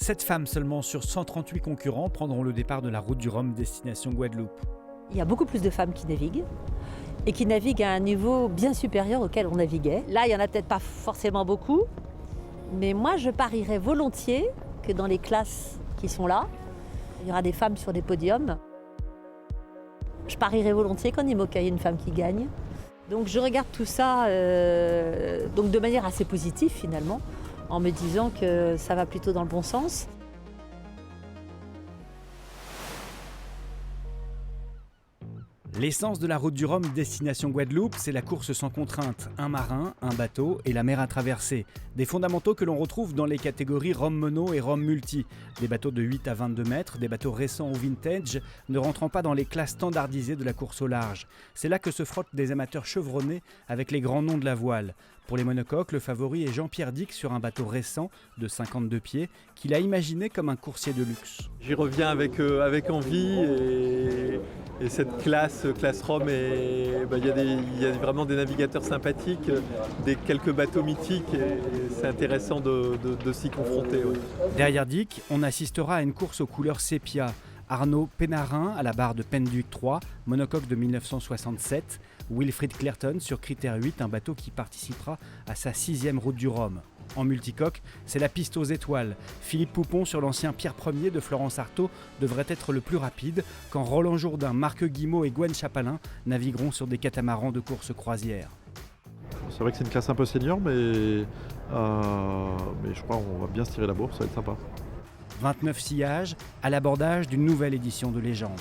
7 femmes seulement sur 138 concurrents prendront le départ de la route du Rhum destination Guadeloupe. Il y a beaucoup plus de femmes qui naviguent et qui naviguent à un niveau bien supérieur auquel on naviguait. Là, il n'y en a peut-être pas forcément beaucoup, mais moi, je parierais volontiers que dans les classes qui sont là, il y aura des femmes sur des podiums. Je parierais volontiers qu'en IMOCA, il y ait une femme qui gagne. Donc je regarde tout ça donc de manière assez positive finalement, en me disant que ça va plutôt dans le bon sens. L'essence de la route du Rhum destination Guadeloupe, c'est la course sans contrainte, un marin, un bateau et la mer à traverser. Des fondamentaux que l'on retrouve dans les catégories Rhum Mono et Rhum Multi. Des bateaux de 8 à 22 mètres, des bateaux récents ou vintage, ne rentrant pas dans les classes standardisées de la course au large. C'est là que se frottent des amateurs chevronnés avec les grands noms de la voile. Pour les monocoques, le favori est Jean-Pierre Dick sur un bateau récent de 52 pieds qu'il a imaginé comme un coursier de luxe. J'y reviens avec envie et cette classe Rhum, il y a vraiment des navigateurs sympathiques, quelques bateaux mythiques et c'est intéressant de s'y confronter. Ouais. Derrière Dick, on assistera à une course aux couleurs sépia. Arnaud Pénarin à la barre de Penduic 3, monocoque de 1967. Wilfried Clerton sur Critère 8, un bateau qui participera à sa 6e route du Rhum. En multicoque, c'est la piste aux étoiles. Philippe Poupon sur l'ancien Pierre Ier de Florence Artaud devrait être le plus rapide, quand Roland Jourdain, Marc Guimau et Gwen Chapalin navigueront sur des catamarans de course croisière. C'est vrai que c'est une classe un peu senior, mais je crois qu'on va bien se tirer la bourse, ça va être sympa. 29 sillages à l'abordage d'une nouvelle édition de Légende.